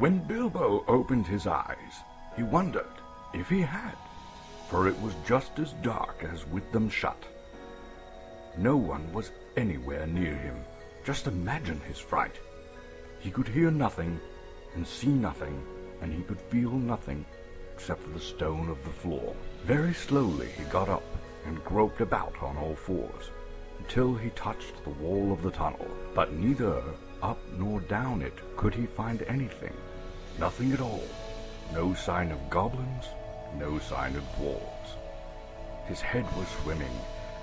When Bilbo opened his eyes, he wondered if he had, for it was just as dark as with them shut. No one was anywhere near him. Just imagine his fright. He could hear nothing and see nothing, and he could feel nothing except for the stone of the floor. Very slowly he got up and groped about on all fours until he touched the wall of the tunnel, but neither up nor down it could he find anything. Nothing at all. No sign of goblins, no sign of dwarves. His head was swimming,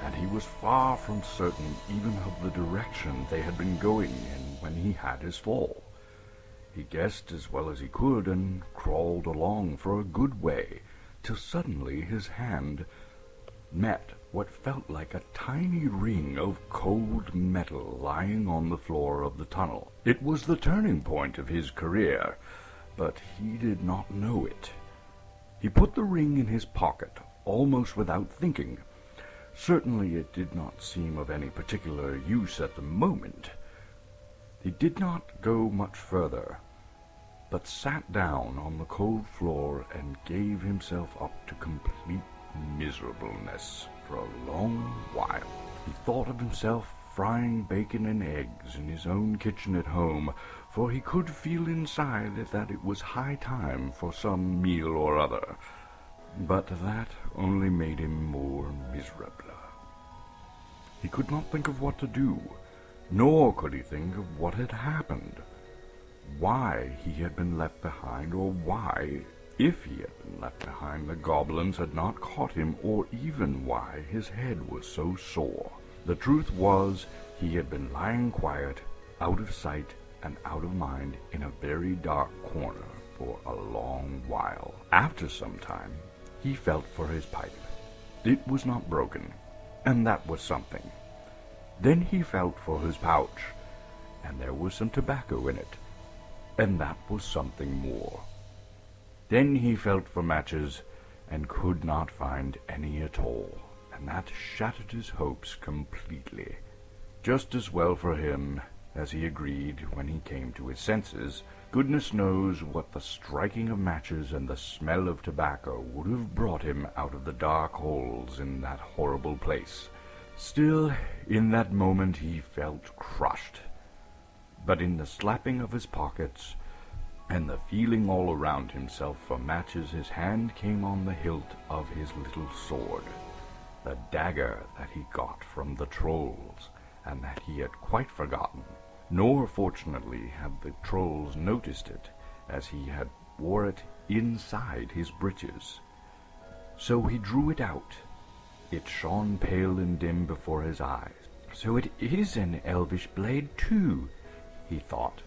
and he was far from certain even of the direction they had been going in when he had his fall. He guessed as well as he could and crawled along for a good way, till suddenly his hand met what felt like a tiny ring of cold metal lying on the floor of the tunnel. It was the turning point of his career, but he did not know it. He put the ring in his pocket almost without thinking. Certainly it did not seem of any particular use at the moment. He did not go much further, but sat down on the cold floor and gave himself up to complete miserableness for a long while. He thought of himself frying bacon and eggs in his own kitchen at home, for he could feel inside that it was high time for some meal or other. But that only made him more miserable. He could not think of what to do, nor could he think of what had happened, why he had been left behind, or why, if he had been left behind, the goblins had not caught him, or even why his head was so sore. The truth was, he had been lying quiet, out of sight and out of mind, in a very dark corner for a long while. After some time, he felt for his pipe. It was not broken, and that was something. Then he felt for his pouch, and there was some tobacco in it, and that was something more. Then he felt for matches, and could not find any at all, and that shattered his hopes completely. Just as well for him, as he agreed when he came to his senses. Goodness knows what the striking of matches and the smell of tobacco would have brought him out of the dark holes in that horrible place. Still, in that moment he felt crushed. But in the slapping of his pockets, and the feeling all around himself for matches, his hand came on the hilt of his little sword, the dagger that he got from the trolls, and that he had quite forgotten. Nor, fortunately, had the trolls noticed it, as he had wore it inside his breeches. So he drew it out. It shone pale and dim before his eyes. So it is an elvish blade, too, he thought.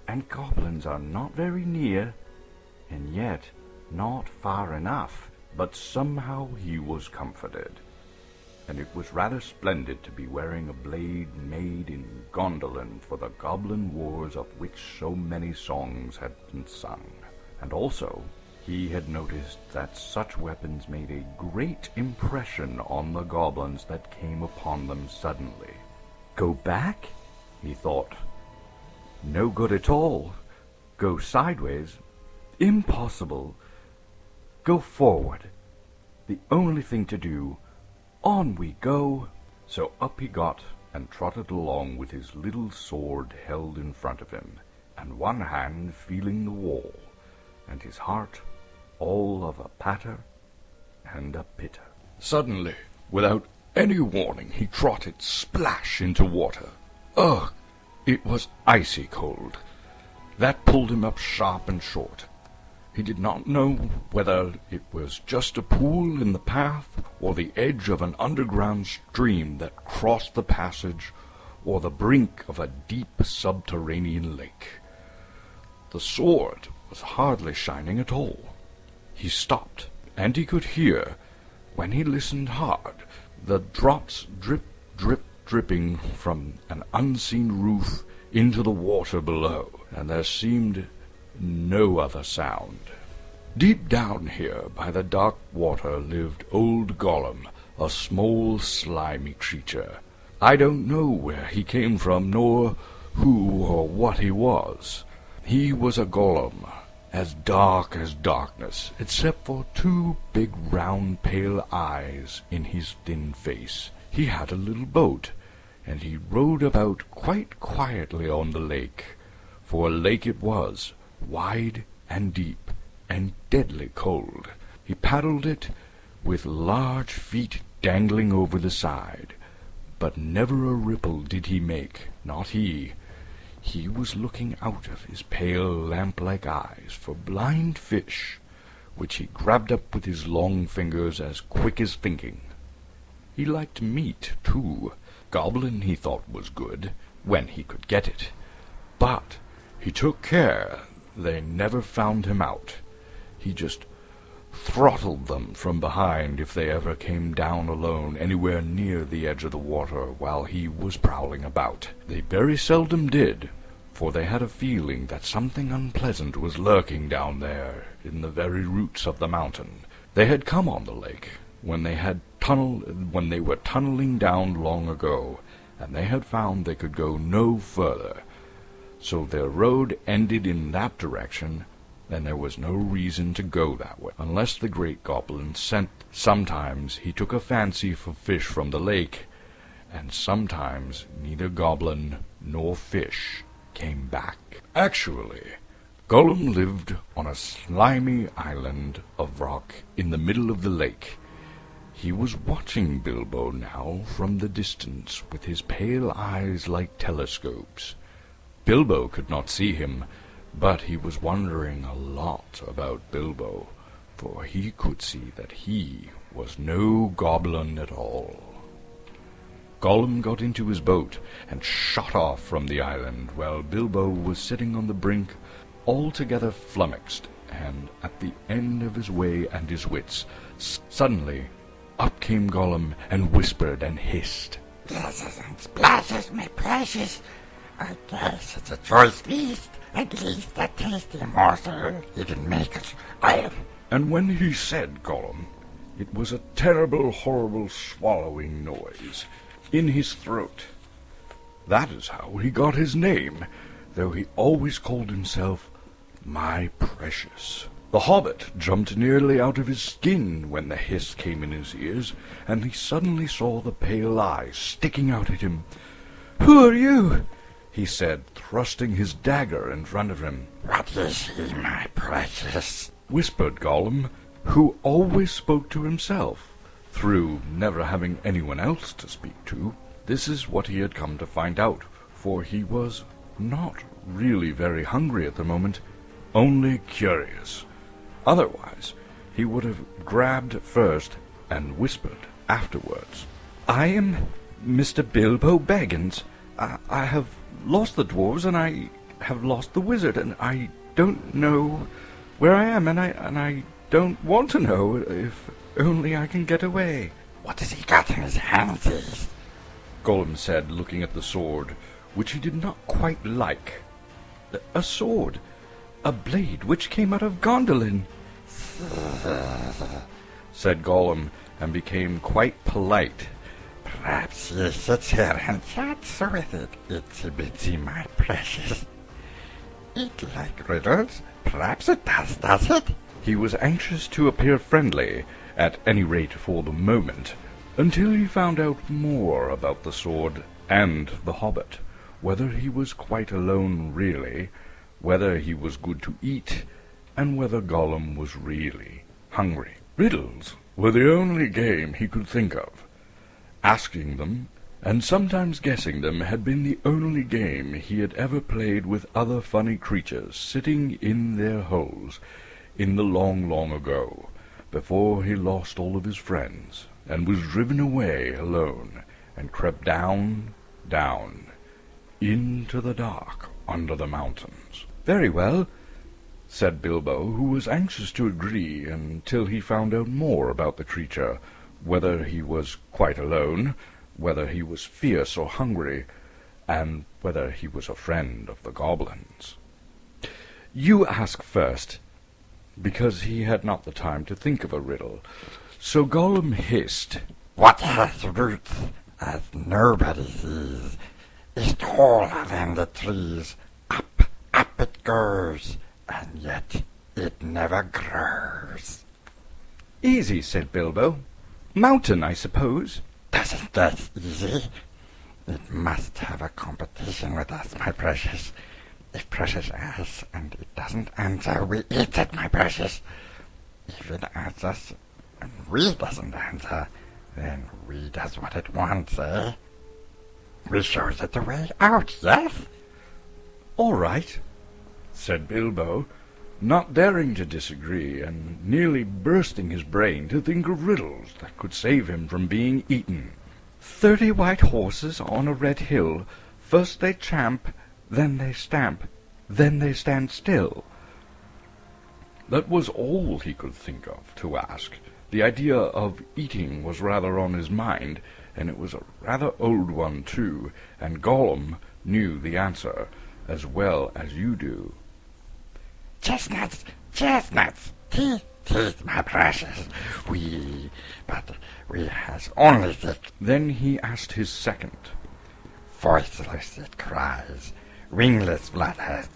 And goblins are not very near, and yet not far enough. But somehow he was comforted, and it was rather splendid to be wearing a blade made in Gondolin for the goblin wars of which so many songs had been sung. And also, he had noticed that such weapons made a great impression on the goblins that came upon them suddenly. Go back? He thought. No good at all. Go sideways? Impossible. Go forward. The only thing to do. On we go. So up he got, and trotted along with his little sword held in front of him, and one hand feeling the wall, and his heart all of a patter and a pitter. Suddenly, without any warning, he trotted splash into water. Ugh! It was icy cold. That pulled him up sharp and short. He did not know whether it was just a pool in the path, or the edge of an underground stream that crossed the passage, or the brink of a deep subterranean lake. The sword was hardly shining at all. He stopped, and he could hear, when he listened hard, the drops drip, drip, dripping from an unseen roof into the water below, and there seemed no other sound. Deep down here by the dark water lived old Gollum, a small slimy creature. I don't know where he came from, nor who or what he was. He was a golem, as dark as darkness, except for two big round pale eyes in his thin face. He had a little boat, and he rowed about quite quietly on the lake, for a lake it was, wide and deep, and deadly cold. He paddled it with large feet dangling over the side, but never a ripple did he make, not he. He was looking out of his pale lamp-like eyes for blind fish, which he grabbed up with his long fingers as quick as thinking. He liked meat, too. Goblin he thought was good, when he could get it, but he took care they never found him out. He just throttled them from behind if they ever came down alone anywhere near the edge of the water while he was prowling about. They very seldom did, for they had a feeling that something unpleasant was lurking down there in the very roots of the mountain. They had come on the lake when they were tunneling down long ago, and they had found they could go no further. So their road ended in that direction, and there was no reason to go that way, unless the great goblin sent. Sometimes he took a fancy for fish from the lake, and sometimes neither goblin nor fish came back. Actually, Gollum lived on a slimy island of rock in the middle of the lake. He was watching Bilbo now from the distance with his pale eyes like telescopes. Bilbo could not see him, but he was wondering a lot about Bilbo, for he could see that he was no goblin at all. Gollum got into his boat and shot off from the island while Bilbo was sitting on the brink, altogether flummoxed and at the end of his way and his wits. Suddenly, up came Gollum and whispered and hissed. "Blazes and splashes, my precious! I guess it's a choice feast. At least a tasty morsel he can make us all." And when he said Gollum, it was a terrible, horrible swallowing noise in his throat. That is how he got his name, though he always called himself my precious. The Hobbit jumped nearly out of his skin when the hiss came in his ears, and he suddenly saw the pale eyes sticking out at him. "Who are you?" he said, thrusting his dagger in front of him. "What is he, my precious?" whispered Gollum, who always spoke to himself, through never having anyone else to speak to. This is what he had come to find out, for he was not really very hungry at the moment, only curious. Otherwise, he would have grabbed first and whispered afterwards. "I am Mr. Bilbo Baggins. I have lost the dwarves, and I have lost the wizard, and I don't know where I am, and I don't want to know, if only I can get away." "What has he got in his hands?" Gollum said, looking at the sword, which he did not quite like. "A sword, a blade which came out of Gondolin," said Gollum, and became quite polite. "Perhaps he sits here and chats with it, itsy bitsy, my precious. It like riddles? Perhaps it does it?" He was anxious to appear friendly, at any rate for the moment, until he found out more about the sword and the Hobbit, whether he was quite alone really, whether he was good to eat, and whether Gollum was really hungry. Riddles were the only game he could think of. Asking them, and sometimes guessing them, had been the only game he had ever played with other funny creatures sitting in their holes in the long, long ago, before he lost all of his friends, and was driven away alone, and crept down, down, into the dark under the mountains. "Very well," said Bilbo, who was anxious to agree until he found out more about the creature, whether he was quite alone, whether he was fierce or hungry, and whether he was a friend of the goblins. "You ask first," because he had not the time to think of a riddle. So Gollum hissed, "What has roots, as nobody sees, is taller than the trees. Up, up it goes, and yet it never grows. Easy, said Bilbo. Mountain, I suppose. Doesn't that easy? It must have a competition with us, my precious. If Precious asks and it doesn't answer, we eat it, my precious. If it answers and we doesn't answer, then we does what it wants, eh? We shows it the way out, yes? All right, said Bilbo, not daring to disagree, and nearly bursting his brain to think of riddles that could save him from being eaten. 30 white horses on a red hill, first they champ, then they stamp, then they stand still. That was all he could think of to ask. The idea of eating was rather on his mind, and it was a rather old one too, and Gollum knew the answer as well as you do. Chestnuts, chestnuts, teeth, my precious. But we has only thick. Then he asked his second. Voiceless it cries, wingless flutters,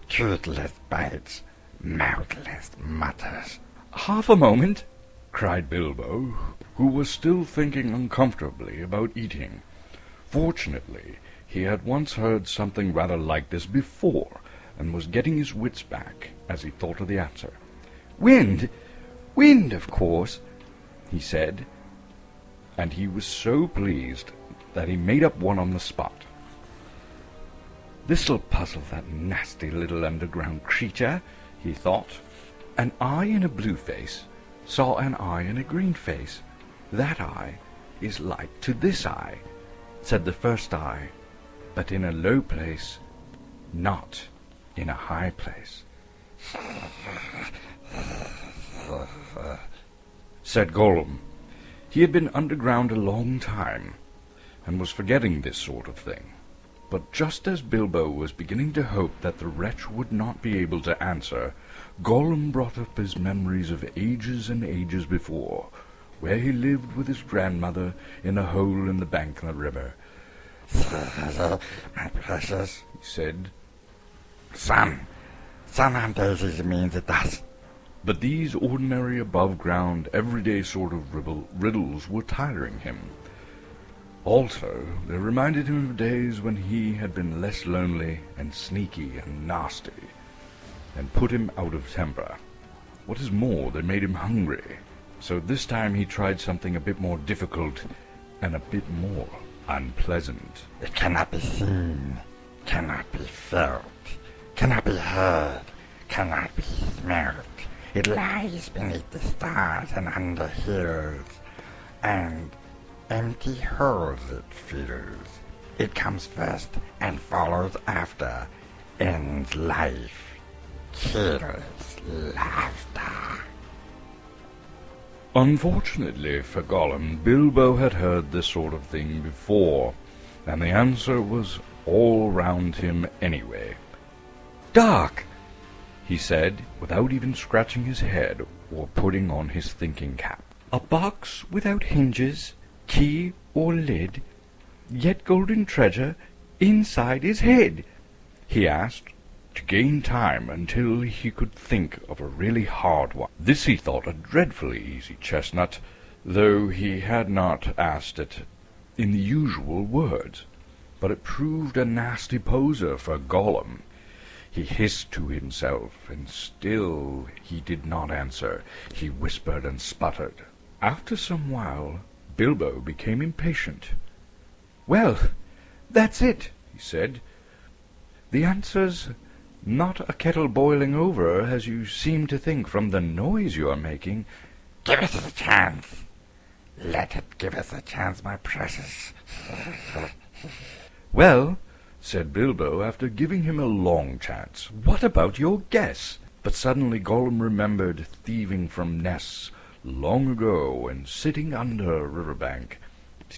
toothless bites, mouthless mutters. Half a moment, cried Bilbo, who was still thinking uncomfortably about eating. Fortunately, he had once heard something rather like this before, and was getting his wits back as he thought of the answer. Wind! Wind, of course, he said, and he was so pleased that he made up one on the spot. This'll puzzle that nasty little underground creature, he thought. An eye in a blue face saw an eye in a green face. That eye is like to this eye, said the first eye, but in a low place, not in a high place. Said Gollum. He had been underground a long time, and was forgetting this sort of thing. But just as Bilbo was beginning to hope that the wretch would not be able to answer, Gollum brought up his memories of ages and ages before, where he lived with his grandmother in a hole in the bank of the river. My precious, he said. Sun on daisies means it does. But these ordinary above-ground, everyday sort of riddles were tiring him. Also, they reminded him of days when he had been less lonely and sneaky and nasty, and put him out of temper. What is more, they made him hungry. So this time he tried something a bit more difficult and a bit more unpleasant. It cannot be seen, cannot be felt, cannot be heard, cannot be smelt. It lies beneath the stars and under hills, and empty holes it fills. It comes first and follows after, ends life, kills laughter. Unfortunately for Gollum, Bilbo had heard this sort of thing before, and the answer was all round him anyway. Dark, he said, without even scratching his head or putting on his thinking cap. A box without hinges, key or lid, yet golden treasure inside his head, he asked, to gain time until he could think of a really hard one. This he thought a dreadfully easy chestnut, though he had not asked it in the usual words. But it proved a nasty poser for Gollum. He hissed to himself, and still he did not answer. He whispered and sputtered. After some while, Bilbo became impatient. "Well, that's it," he said. "The answer's not a kettle boiling over, as you seem to think from the noise you are making." Give us a chance. Let it give us a chance, my precious. "Well," said Bilbo, after giving him a long chance, "what about your guess?" But suddenly Gollum remembered thieving from nests long ago and sitting under a riverbank,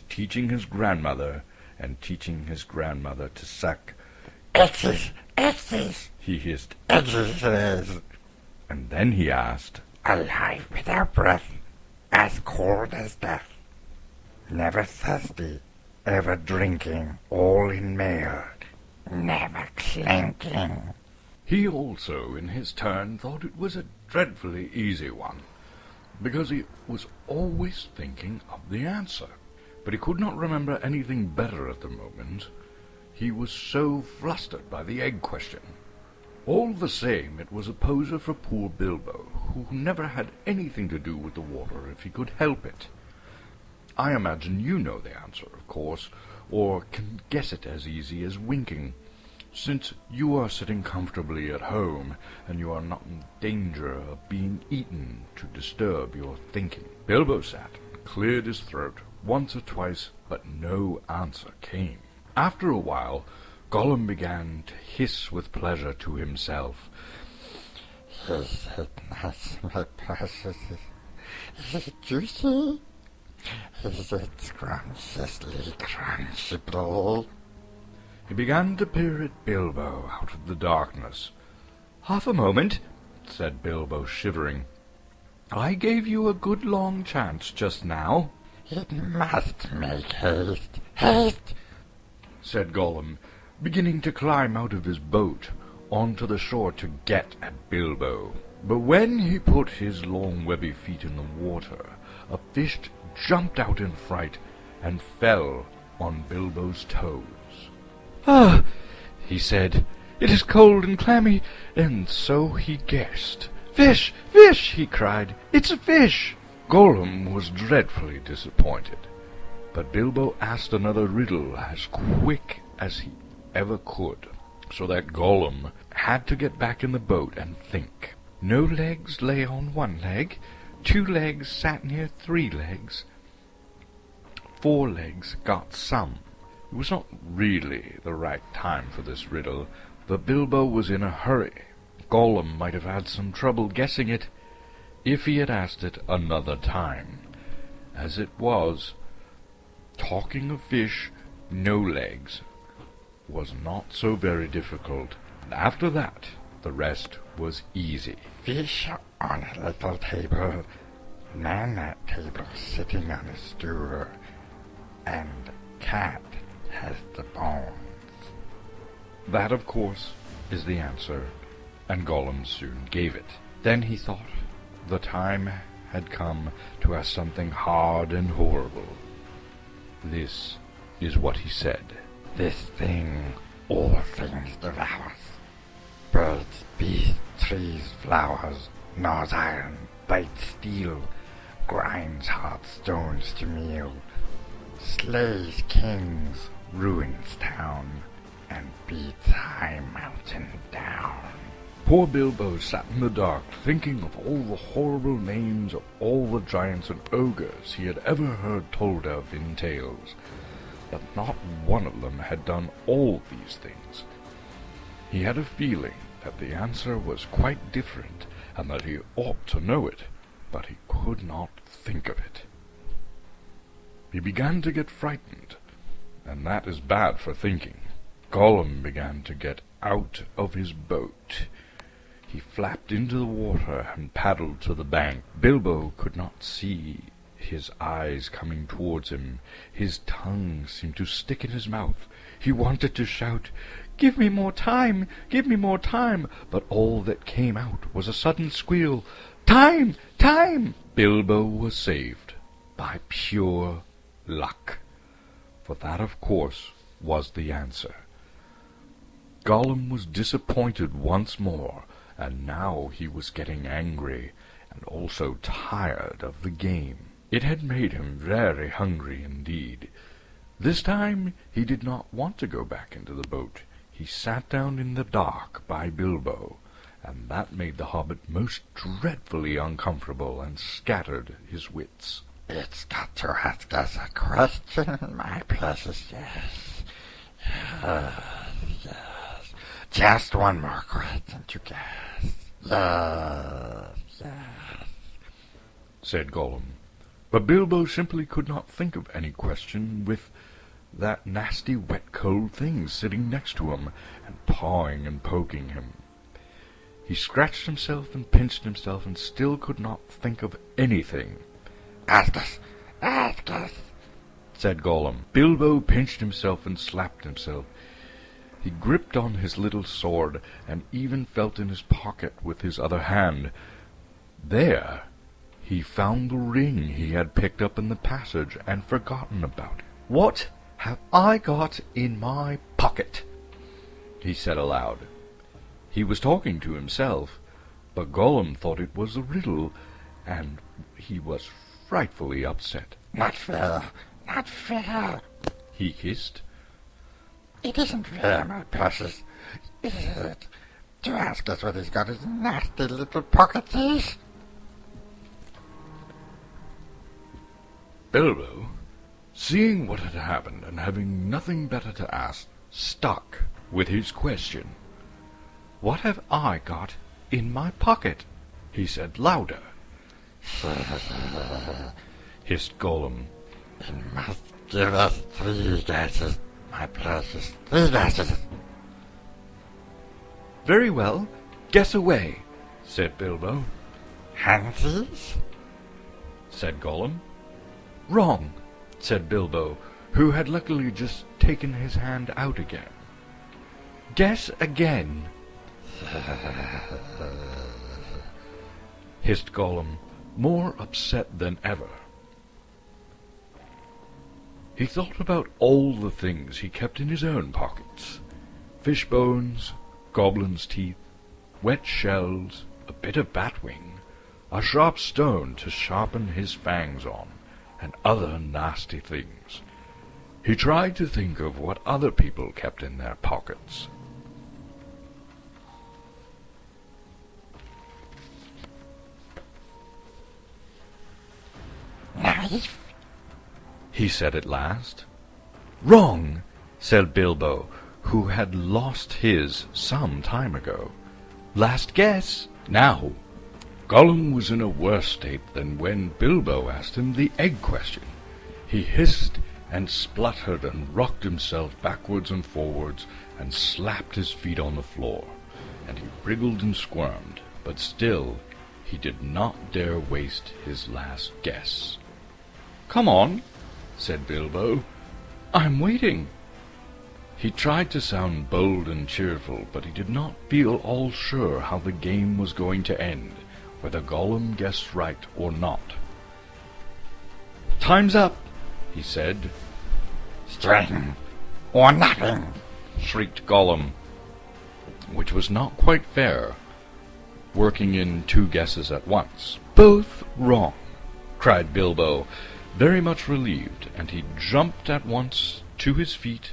teaching his grandmother and teaching his grandmother to suck. Exes, He hissed, exes. and then he asked, Alive without breath, as cold as death. Never thirsty, ever drinking, all in meal, never clinking. He also, in his turn, thought it was a dreadfully easy one, because he was always thinking of the answer. But he could not remember anything better at the moment. He was so flustered by the egg question. All the same, it was a poser for poor Bilbo, who never had anything to do with the water if he could help it. I imagine you know the answer, of course, or can guess it as easy as winking, since you are sitting comfortably at home, and you are not in danger of being eaten to disturb your thinking. Bilbo sat and cleared his throat once or twice, but no answer came. After a while, Gollum began to hiss with pleasure to himself. Is it nice, my precious? Is it juicy? Is it scrumptiously crunchable? He began to peer at Bilbo out of the darkness. "Half a moment," said Bilbo, shivering. "I gave you a good long chance just now." "It must make haste. Haste!" said Gollum, beginning to climb out of his boat onto the shore to get at Bilbo. But when he put his long webby feet in the water, a fish jumped out in fright and fell on Bilbo's toes. "Ah," he said, "it is cold and clammy," and so he guessed. "Fish! Fish!" he cried. "It's a fish!" Gollum was dreadfully disappointed, but Bilbo asked another riddle as quick as he ever could, so that Gollum had to get back in the boat and think. No legs lay on one leg, 2 legs sat near 3 legs, 4 legs got some. It was not really the right time for this riddle, but Bilbo was in a hurry. Gollum might have had some trouble guessing it if he had asked it another time. As it was, talking of fish, no legs, was not so very difficult, and after that the rest was easy. Fish on a little table, man at table sitting on a stool, and cat has the bones. That, of course, is the answer, and Gollum soon gave it. Then he thought the time had come to ask something hard and horrible. This is what he said. This thing all things devours. Birds, beasts, trees, flowers, gnaws iron, bites steel, grinds hard stones to meal, slays kings, ruins town, and beats high mountain down. Poor Bilbo sat in the dark, thinking of all the horrible names of all the giants and ogres he had ever heard told of in tales, but not one of them had done all these things. He had a feeling that the answer was quite different, and that he ought to know it, but he could not think of it. He began to get frightened, and that is bad for thinking. Gollum began to get out of his boat. He flapped into the water and paddled to the bank. Bilbo could not see his eyes coming towards him. His tongue seemed to stick in his mouth. He wanted to shout, "Give me more time! Give me more time!" But all that came out was a sudden squeal, "Time! Time!" Bilbo was saved by pure luck, for that, of course, was the answer. Gollum was disappointed once more, and now he was getting angry, and also tired of the game. It had made him very hungry indeed. This time he did not want to go back into the boat. He sat down in the dark by Bilbo, and that made the Hobbit most dreadfully uncomfortable and scattered his wits. "It's got to ask us a question, my precious, yes. Yes. Just one more question to guess. Yes, said Gollum. But Bilbo simply could not think of any question with that nasty wet cold thing sitting next to him and pawing and poking him. He scratched himself and pinched himself and still could not think of anything. Ask us, said Gollum. Bilbo pinched himself and slapped himself. He gripped on his little sword, and even felt in his pocket with his other hand. There he found the ring he had picked up in the passage and forgotten about it. "What have I got in my pocket?" he said aloud. He was talking to himself, but Gollum thought it was a riddle, and he was frightfully upset. "Not fair, not fair," he hissed. "It isn't fair, my precious, is it, to ask us what he's got in his nasty little pocketies?" Bilbo, seeing what had happened and having nothing better to ask, stuck with his question. "What have I got in my pocket?" he said louder. Hissed Gollum. "You must give us 3 guesses, my precious, 3 guesses." "Very well, guess away," said Bilbo. "Hansies?" said Gollum. "Wrong," said Bilbo, who had luckily just taken his hand out again. "Guess again," hissed Gollum, more upset than ever. He thought about all the things he kept in his own pockets. Fish bones, goblins' teeth, wet shells, a bit of batwing, a sharp stone to sharpen his fangs on, and other nasty things. He tried to think of what other people kept in their pockets. "Knife?" he said at last. "Wrong," said Bilbo, who had lost his some time ago. "Last guess." Now, Gollum was in a worse state than when Bilbo asked him the egg question. He hissed and spluttered and rocked himself backwards and forwards and slapped his feet on the floor, and he wriggled and squirmed, but still he did not dare waste his last guess. "Come on," said Bilbo. "I'm waiting." He tried to sound bold and cheerful, but he did not feel all sure how the game was going to end, whether Gollum guessed right or not. "Time's up," he said. "String or nothing," shrieked Gollum, which was not quite fair, working in 2 guesses at once. "Both wrong," cried Bilbo, very much relieved, and he jumped at once to his feet,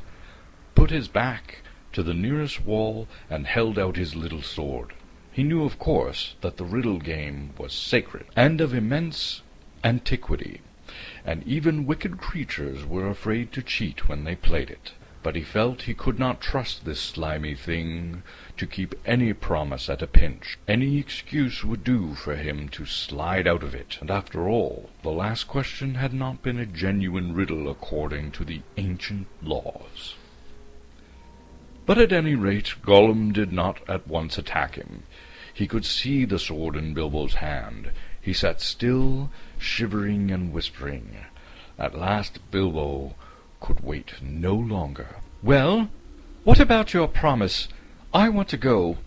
put his back to the nearest wall, and held out his little sword. He knew, of course, that the riddle game was sacred, and of immense antiquity, and even wicked creatures were afraid to cheat when they played it. But he felt he could not trust this slimy thing to keep any promise at a pinch. Any excuse would do for him to slide out of it, and after all, the last question had not been a genuine riddle according to the ancient laws. But at any rate, Gollum did not at once attack him. He could see the sword in Bilbo's hand. He sat still, shivering and whispering. At last Bilbo could wait no longer. "Well, what about your promise? I want to go.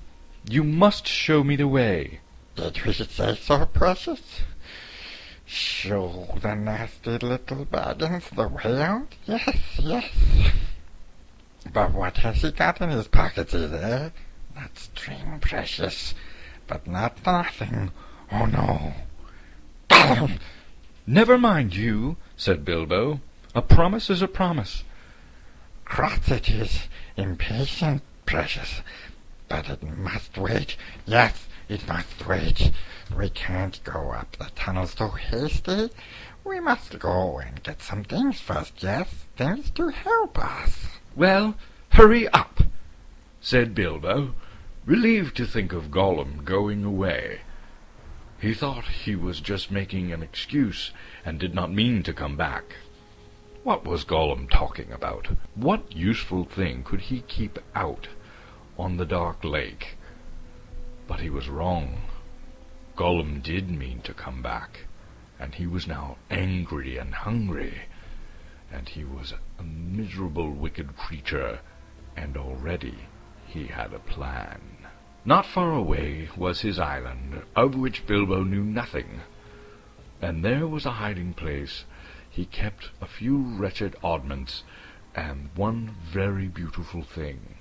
You must show me the way." "Did we say so, precious? Show the nasty little Baggins the way out? Yes, yes. But what has he got in his pockets, eh? Not string, precious, but not nothing. Oh, no." "Gollum!" "Never mind you," said Bilbo. "A promise is a promise." "Cross it is, impatient, precious, but it must wait. Yes, it must wait. We can't go up the tunnel so hasty. We must go and get some things first, yes, things to help us." "Well, hurry up," said Bilbo, relieved to think of Gollum going away. He thought he was just making an excuse and did not mean to come back. What was Gollum talking about? What useful thing could he keep out on the dark lake? But he was wrong. Gollum did mean to come back, and he was now angry and hungry, and he was a miserable, wicked creature, and already he had a plan. Not far away was his island, of which Bilbo knew nothing, and there was a hiding place. He kept a few wretched oddments, and one very beautiful thing.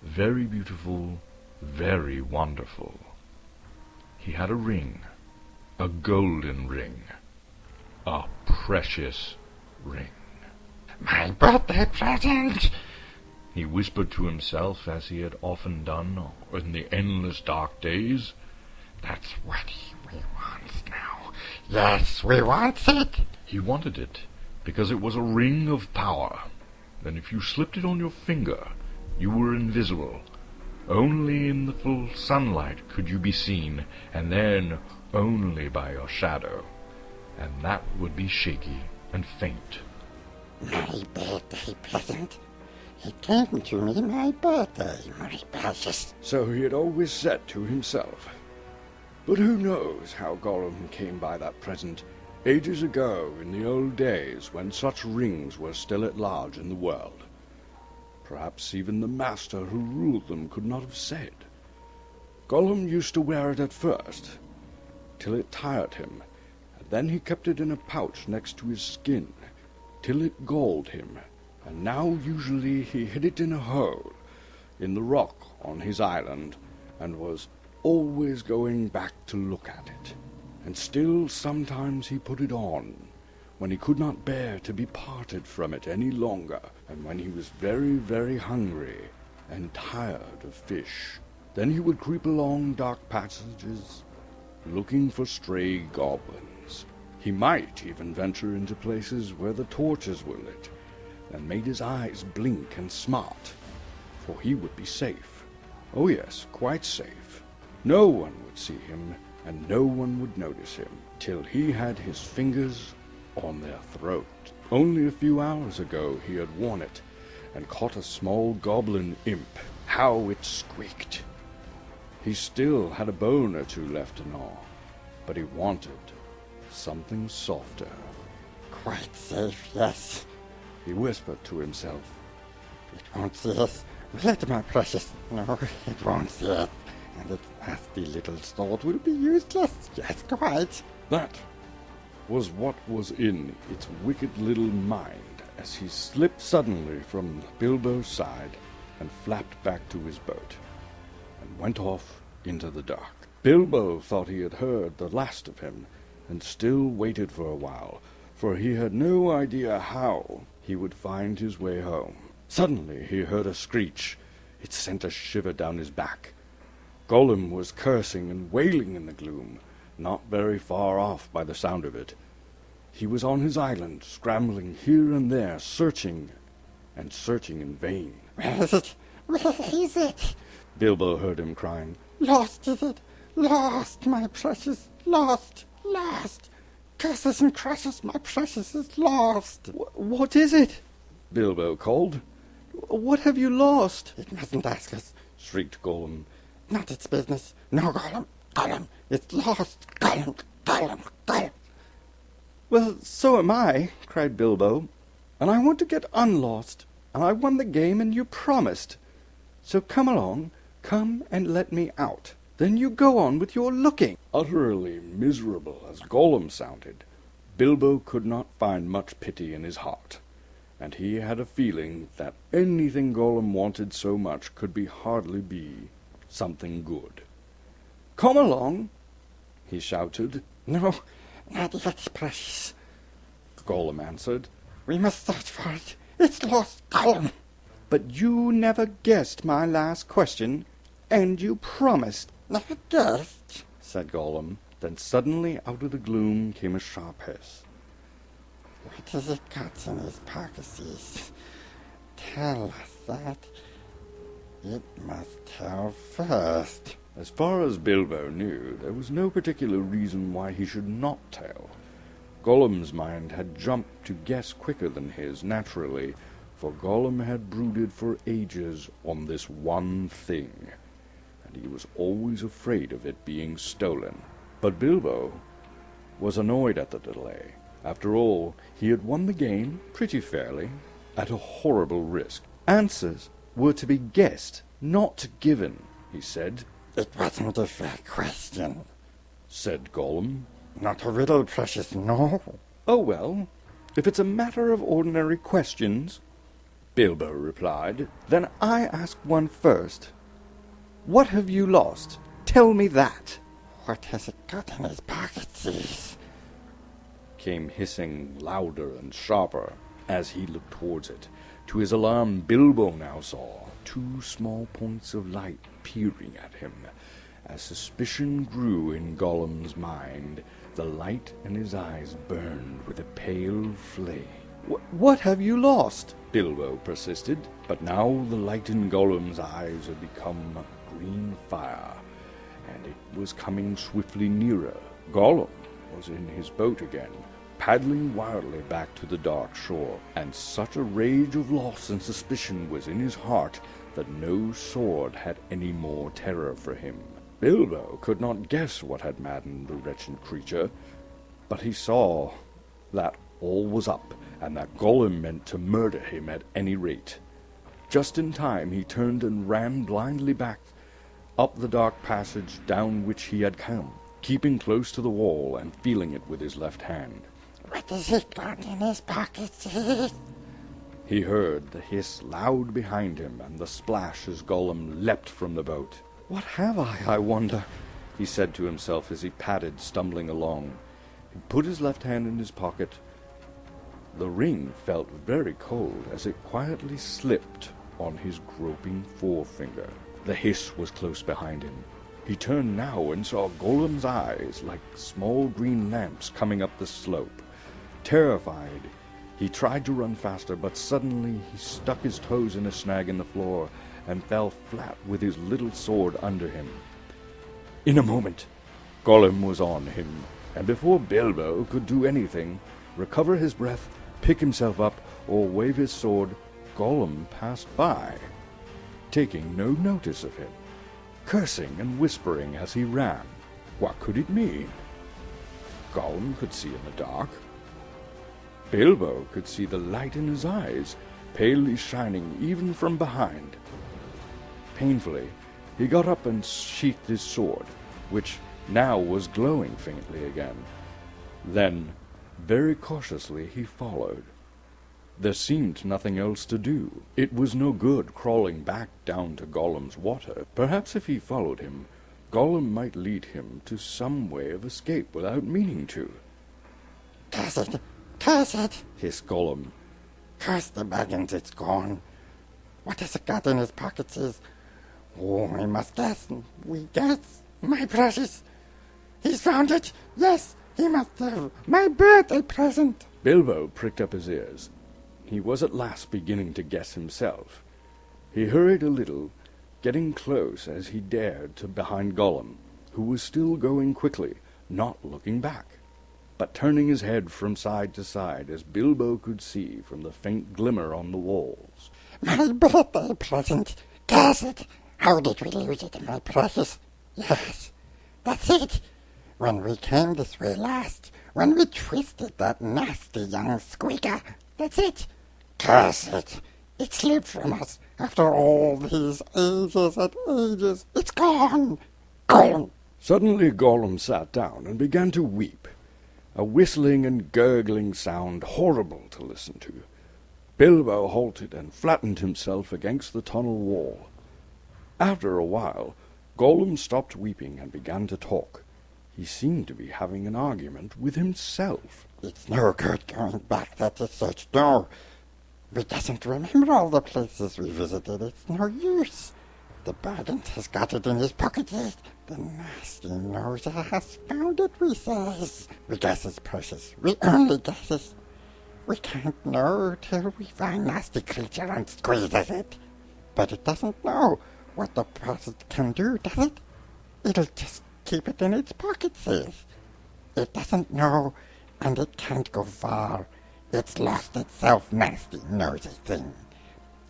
Very beautiful, very wonderful. He had a ring, a golden ring, a precious ring. My birthday present! He whispered to himself, as he had often done in the endless dark days. That's what we want now. Yes, we want it. He wanted it because it was a ring of power. And if you slipped it on your finger, you were invisible. Only in the full sunlight could you be seen, and then only by your shadow. And that would be shaky and faint. My birthday present. It came to me my birthday, my precious. So he had always said to himself. But who knows how Gollum came by that present ages ago in the old days when such rings were still at large in the world. Perhaps even the master who ruled them could not have said. Gollum used to wear it at first, till it tired him, and then he kept it in a pouch next to his skin, till it galled him, and now usually he hid it in a hole in the rock on his island, and was always going back to look at it. And still sometimes he put it on, when he could not bear to be parted from it any longer, and when he was very, very hungry and tired of fish. Then he would creep along dark passages, looking for stray goblins. He might even venture into places where the torches were lit, and made his eyes blink and smart, for he would be safe. Oh yes, quite safe. No one would see him, and no one would notice him, till he had his fingers on their throat. Only a few hours ago he had worn it, and caught a small goblin imp. How it squeaked! He still had a bone or two left to gnaw, but he wanted something softer. Quite safe, yes. He whispered to himself. It won't see us, will it, my precious? No, it won't see us. And its nasty little sword will be useless. Yes, quite. That was what was in its wicked little mind as he slipped suddenly from Bilbo's side and flapped back to his boat and went off into the dark. Bilbo thought he had heard the last of him and still waited for a while, for he had no idea how he would find his way home. Suddenly he heard a screech. It sent a shiver down his back. Gollum was cursing and wailing in the gloom, not very far off by the sound of it. He was on his island, scrambling here and there, searching and searching in vain. Where is it? Where is it? Bilbo heard him crying. Lost is it? Lost, my precious, lost, lost. Curses and crashes, my precious is lost. What is it? Bilbo called. What have you lost? It mustn't ask us, shrieked Gollum. Not its business. No, Gollum, Gollum, it's lost. Gollum, Gollum, Gollum. Well, so am I, cried Bilbo, and I want to get unlost, and I won the game and you promised. So come along, come and let me out. Then you go on with your looking. Utterly miserable as Gollum sounded, Bilbo could not find much pity in his heart, and he had a feeling that anything Gollum wanted so much could hardly be something good. Come along, he shouted. No, not yet, precious, Gollum answered. We must search for it. It's lost, Gollum. But you never guessed my last question, and you promised. Never guessed, said Gollum. Then suddenly out of the gloom came a sharp hiss. What has it got in his pockets? Tell us that. It must tell first. As far as Bilbo knew, there was no particular reason why he should not tell. Gollum's mind had jumped to guess quicker than his, naturally, for Gollum had brooded for ages on this one thing, and he was always afraid of it being stolen. But Bilbo was annoyed at the delay. After all, he had won the game pretty fairly, at a horrible risk. Answers were to be guessed, not given, he said. It wasn't a fair question, said Gollum. Not a riddle, precious, no. Oh, well, if it's a matter of ordinary questions, Bilbo replied, then I ask one first. What have you lost? Tell me that. What has it got in his pockets? Came hissing louder and sharper as he looked towards it. To his alarm, Bilbo now saw two small points of light peering at him. As suspicion grew in Gollum's mind, the light in his eyes burned with a pale flame. What have you lost? Bilbo persisted, but now the light in Gollum's eyes had become a green fire, and it was coming swiftly nearer. Gollum was in his boat again, paddling wildly back to the dark shore, and such a rage of loss and suspicion was in his heart that no sword had any more terror for him. Bilbo could not guess what had maddened the wretched creature, but he saw that all was up, and that Gollum meant to murder him at any rate. Just in time he turned and ran blindly back up the dark passage down which he had come, keeping close to the wall and feeling it with his left hand. What has he got in his pockets? He heard the hiss loud behind him, and the splash as Gollum leapt from the boat. What have I wonder? He said to himself as he padded, stumbling along. He put his left hand in his pocket. The ring felt very cold as it quietly slipped on his groping forefinger. The hiss was close behind him. He turned now and saw Gollum's eyes like small green lamps coming up the slope. Terrified, he tried to run faster, but suddenly he stuck his toes in a snag in the floor and fell flat with his little sword under him. In a moment, Gollum was on him, and before Bilbo could do anything, recover his breath, pick himself up, or wave his sword, Gollum passed by, taking no notice of him, cursing and whispering as he ran. What could it mean? Gollum could see in the dark. Bilbo could see the light in his eyes, palely shining even from behind. Painfully, he got up and sheathed his sword, which now was glowing faintly again. Then, very cautiously, he followed. There seemed nothing else to do. It was no good crawling back down to Gollum's water. Perhaps if he followed him, Gollum might lead him to some way of escape without meaning to. Curse it! Curse it! Hissed Gollum. Curse the Baggins, it's gone. What has it got in his pockets is... Oh, we must guess. We guess. My precious. He's found it. Yes, he must have. My birthday present. Bilbo pricked up his ears. He was at last beginning to guess himself. He hurried a little, getting close as he dared to behind Gollum, who was still going quickly, not looking back, but turning his head from side to side as Bilbo could see from the faint glimmer on the walls. My birthday present. Curse it! How did we lose it, my precious? Yes, that's it. When we came this way last, when we twisted that nasty young squeaker, that's it. Curse it! It slipped from us after all these ages and ages. It's gone! Gone! Suddenly Gollum sat down and began to weep, a whistling and gurgling sound horrible to listen to. Bilbo halted and flattened himself against the tunnel wall. After a while, Gollum stopped weeping and began to talk. He seemed to be having an argument with himself. It's no good going back there to search. No. We doesn't remember all the places we visited. It's no use. The Baggins has got it in his pocket. The nasty noser has found it, we says. We guesses, precious. We only guesses. We can't know till we find nasty creature and squeezes it. But it doesn't know what the present can do, does it? It'll just keep it in its pocket, says. It doesn't know, and it can't go far. It's lost itself, nasty, nosy thing.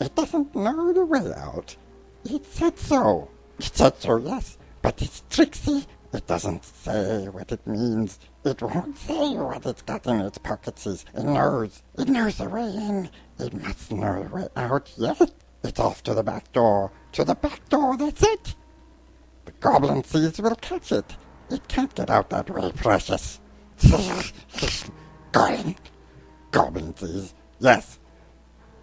It doesn't know the way out. It said so. It said so, yes, but it's tricksy. It doesn't say what it means. It won't say what it's got in its pockets. It knows. It knows the way in. It must know the way out, yes. It's off to the back door. To the back door, that's it. The goblin thieves will catch it. It can't get out that way, precious. Goblin thieves, yes.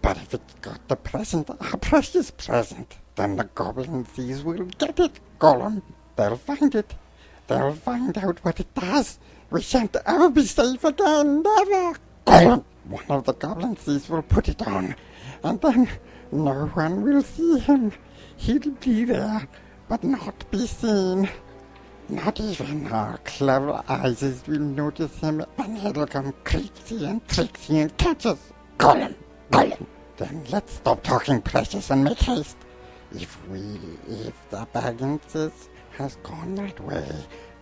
But if it's got the present, our precious present, then the goblin thieves will get it, Gollum. They'll find it. They'll find out what it does. We shan't ever be safe again, never. Gollum, one of the goblin thieves will put it on, and then no one will see him. He'll be there, but not be seen. Not even our clever eyes will notice him, and he'll come creaky and tricksy and catch us. Gollum, Gollum. Then let's stop talking, precious, and make haste. If the Baggins has gone that way,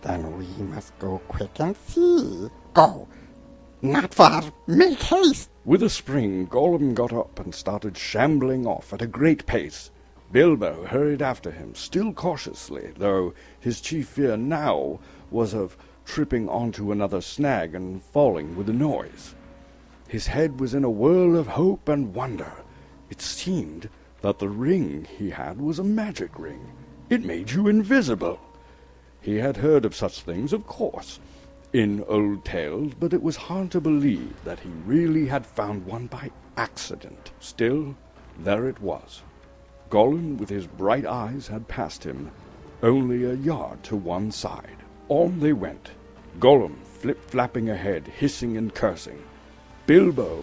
then we must go quick and see. Go. Not far. Make haste. With a spring, Gollum got up and started shambling off at a great pace. Bilbo hurried after him, still cautiously, though his chief fear now was of tripping onto another snag and falling with a noise. His head was in a whirl of hope and wonder. It seemed that the ring he had was a magic ring. It made you invisible. He had heard of such things, of course, in old tales, but it was hard to believe that he really had found one by accident. Still, there it was. Gollum, with his bright eyes, had passed him, only a yard to one side. On they went, Gollum flip-flapping ahead, hissing and cursing. Bilbo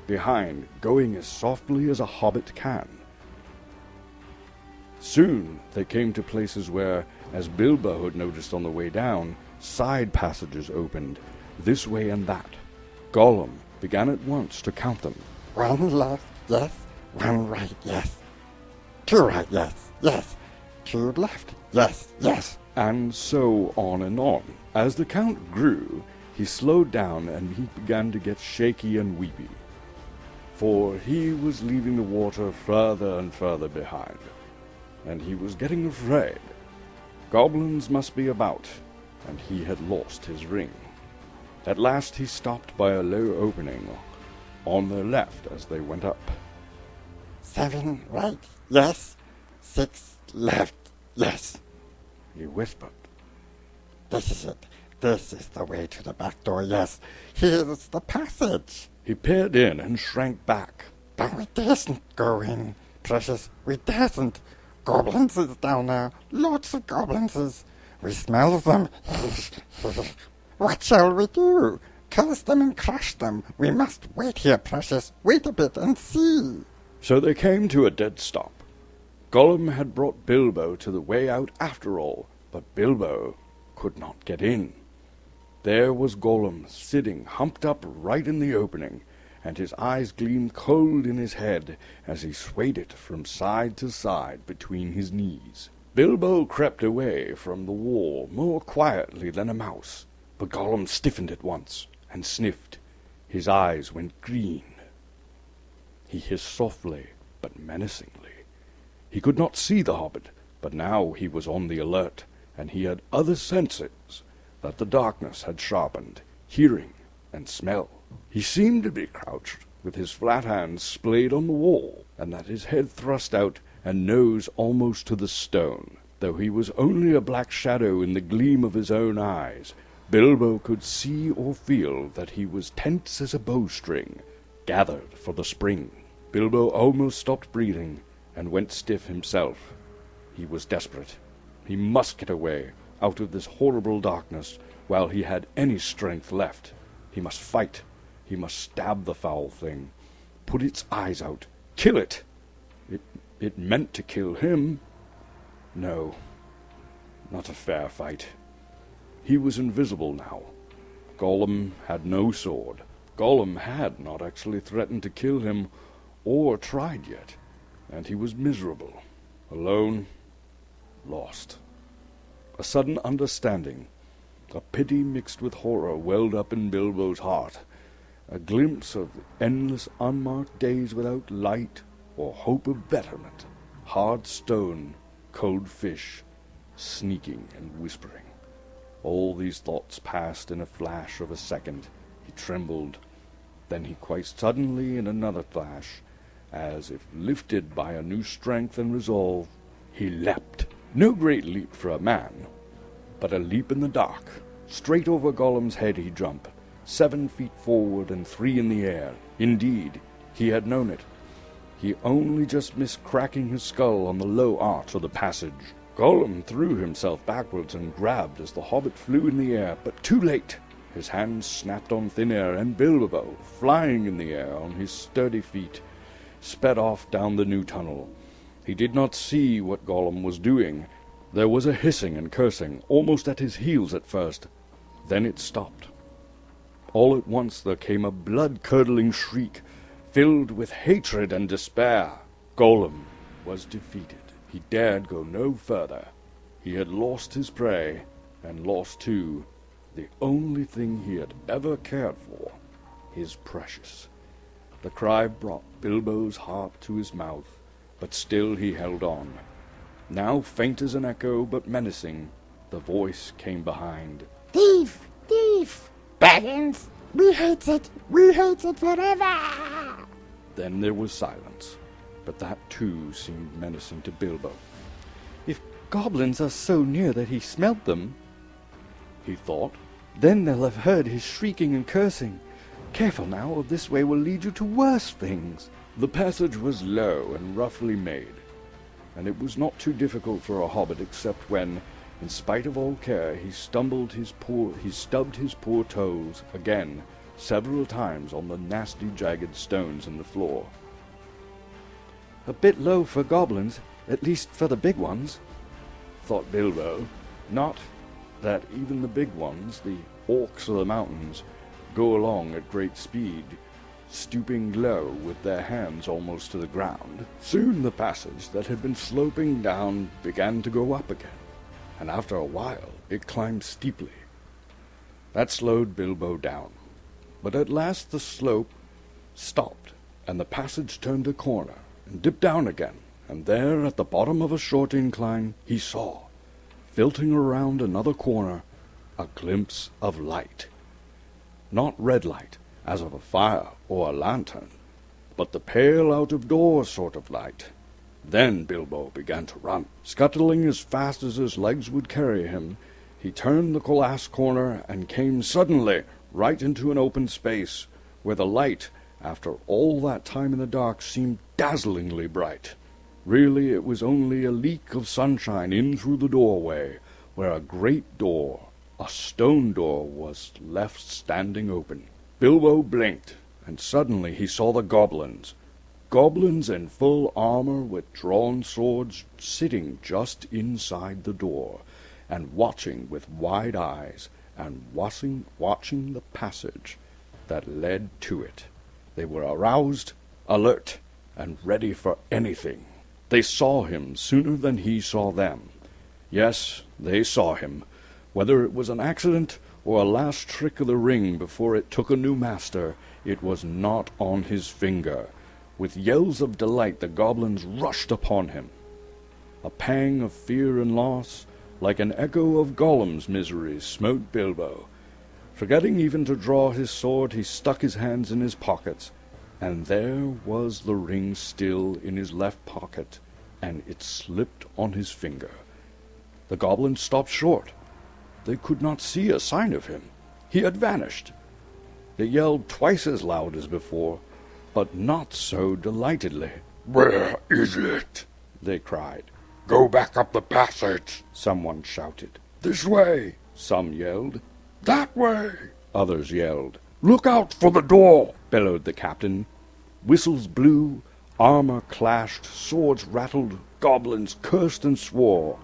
behind, going as softly as a hobbit can. Soon they came to places where, as Bilbo had noticed on the way down, side passages opened, this way and that. Gollum began at once to count them. 1 left, yes. 1 right, yes. 2 right, yes, yes. 2 left, yes, yes. And so on and on. As the count grew, he slowed down and he began to get shaky and weepy, for he was leaving the water further and further behind, and he was getting afraid. Goblins must be about, and he had lost his ring. At last he stopped by a low opening on their left as they went up. 7 right, yes. 6 left, yes. He whispered. This is it. This is the way to the back door, yes. Here's the passage. He peered in and shrank back. But we daren't go in, precious. We daren't. Goblins is down there. Lots of goblins is. We smell them. What shall we do? Curse them and crush them. We must wait here, precious. Wait a bit and see. So they came to a dead stop. Gollum had brought Bilbo to the way out after all, but Bilbo could not get in. There was Gollum, sitting humped up right in the opening, and his eyes gleamed cold in his head as he swayed it from side to side between his knees. Bilbo crept away from the wall more quietly than a mouse, but Gollum stiffened at once and sniffed. His eyes went green. He hissed softly but menacingly. He could not see the hobbit, but now he was on the alert, and he had other senses that the darkness had sharpened, hearing and smell. He seemed to be crouched, with his flat hands splayed on the wall, and that his head thrust out and nose almost to the stone. Though he was only a black shadow in the gleam of his own eyes, Bilbo could see or feel that he was tense as a bowstring, gathered for the spring. Bilbo almost stopped breathing, and went stiff himself. He was desperate. He must get away, out of this horrible darkness, while he had any strength left. He must fight. He must stab the foul thing, put its eyes out, kill it. It meant to kill him. No, not a fair fight. He was invisible now. Gollum had no sword. Gollum had not actually threatened to kill him, or tried yet, and he was miserable, alone, lost. A sudden understanding, a pity mixed with horror, welled up in Bilbo's heart. A glimpse of endless unmarked days without light or hope of betterment. Hard stone, cold fish, sneaking and whispering. All these thoughts passed in a flash of a second. He trembled. Then he quite suddenly, in another flash, as if lifted by a new strength and resolve, he leapt. No great leap for a man, but a leap in the dark. Straight over Gollum's head he jumped, 7 feet forward and 3 in the air. Indeed, he had known it. He only just missed cracking his skull on the low arch of the passage. Gollum threw himself backwards and grabbed as the hobbit flew in the air, but too late. His hands snapped on thin air, and Bilbo, flying in the air on his sturdy feet, sped off down the new tunnel. He did not see what Gollum was doing. There was a hissing and cursing, almost at his heels at first. Then it stopped. All at once there came a blood-curdling shriek, filled with hatred and despair. Gollum was defeated. He dared go no further. He had lost his prey, and lost, too, the only thing he had ever cared for, his precious. The cry brought Bilbo's heart to his mouth, but still he held on. Now faint as an echo, but menacing, the voice came behind. Thief! Thief! Baggins! We hate it! We hate it forever! Then there was silence, but that too seemed menacing to Bilbo. If goblins are so near that he smelt them, He thought, then they'll have heard his shrieking and cursing. Careful now, or this way will lead you to worse things. the passage was low and roughly made, and it was not too difficult for a hobbit except when, in spite of all care, he stubbed his poor toes again several times on the nasty jagged stones in the floor. A bit low for goblins, at least for the big ones, Thought Bilbo. Not that even the big ones, the orcs of the mountains, go along at great speed, stooping low with their hands almost to the ground. Soon the passage that had been sloping down began to go up again, and after a while it climbed steeply. That slowed Bilbo down, but at last the slope stopped, and the passage turned a corner and dipped down again, and there at the bottom of a short incline he saw, filtering around another corner, a glimpse of light. Not red light, as of a fire or a lantern, but the pale out-of-doors sort of light. Then Bilbo began to run. Scuttling as fast as his legs would carry him, he turned the last corner and came suddenly right into an open space, where the light, after all that time in the dark, seemed dazzlingly bright. Really, it was only a leak of sunshine in through the doorway, where a great door, a stone door, was left standing open. Bilbo blinked, and suddenly he saw the goblins. Goblins in full armor with drawn swords, sitting just inside the door, and watching with wide eyes, and watching the passage that led to it. They were aroused, alert, and ready for anything. They saw him sooner than he saw them. Yes, they saw him, whether it was an accident or a last trick of the ring before it took a new master. It was not on his finger. With yells of delight the goblins rushed upon him. A pang of fear and loss, like an echo of Gollum's miseries, smote Bilbo. Forgetting even to draw his sword, he stuck his hands in his pockets, and there was the ring still in his left pocket, and it slipped on his finger. The goblins stopped short. They could not see a sign of him. He had vanished. They yelled twice as loud as before, but not so delightedly. "Where is it?" they cried. "Go back up the passage." Someone shouted. "This way." Some yelled. "That way." Others yelled. "Look out for the door." Bellowed the captain. Whistles blew, armor clashed, swords rattled, goblins cursed and swore,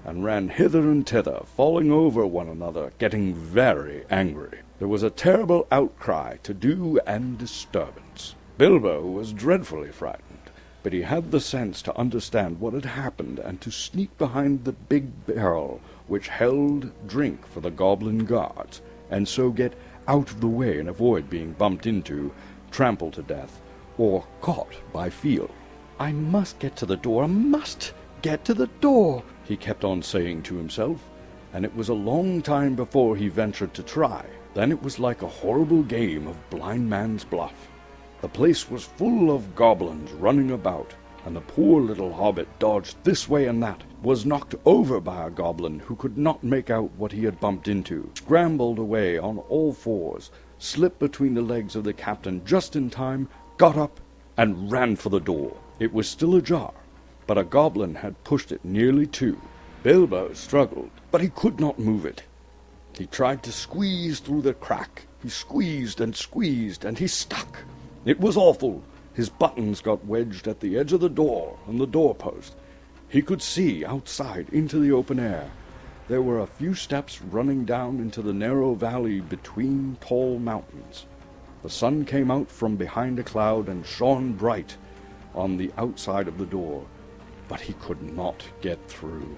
and ran hither and thither, falling over one another, getting very angry. There was a terrible outcry, to-do, and disturbance. Bilbo was dreadfully frightened, but he had the sense to understand what had happened and to sneak behind the big barrel which held drink for the goblin guards, and so get out of the way and avoid being bumped into, trampled to death, or caught by feel. I must get to the door, I must get to the door, he kept on saying to himself, and it was a long time before he ventured to try. Then it was like a horrible game of blind man's bluff. The place was full of goblins running about, and the poor little hobbit dodged this way and that, was knocked over by a goblin who could not make out what he had bumped into, scrambled away on all fours, slipped between the legs of the captain just in time, got up, and ran for the door. It was still ajar, but a goblin had pushed it nearly to. Bilbo struggled, but he could not move it. He tried to squeeze through the crack. He squeezed, and he stuck. It was awful. His buttons got wedged at the edge of the door and the doorpost. He could see outside into the open air. There were a few steps running down into the narrow valley between tall mountains. The sun came out from behind a cloud and shone bright on the outside of the door, but he could not get through.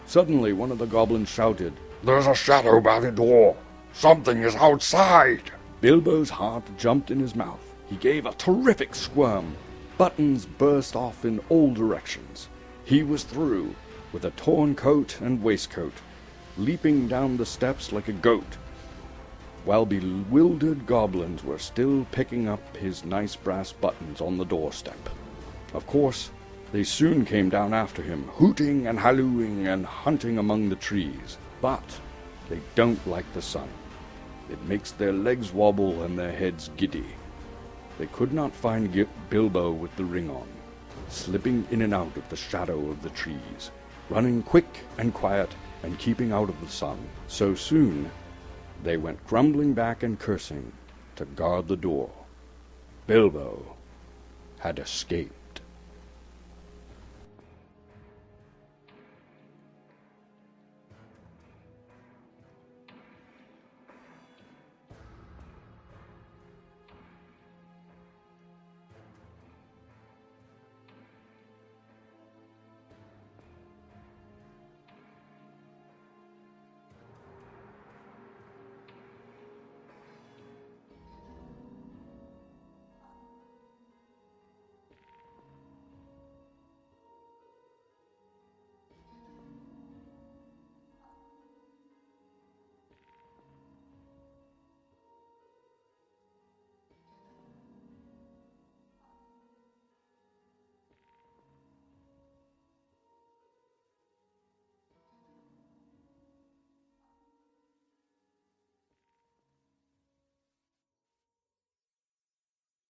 Suddenly one of the goblins shouted, "There's a shadow by the door. Something is outside." Bilbo's heart jumped in his mouth. He gave a terrific squirm. Buttons burst off in all directions. He was through, with a torn coat and waistcoat, leaping down the steps like a goat, while bewildered goblins were still picking up his nice brass buttons on the doorstep. Of course, they soon came down after him, hooting and hallooing and hunting among the trees. But they don't like the sun. It makes their legs wobble and their heads giddy. They could not find Bilbo with the ring on, slipping in and out of the shadow of the trees, running quick and quiet and keeping out of the sun. So soon they went grumbling back and cursing to guard the door. Bilbo had escaped.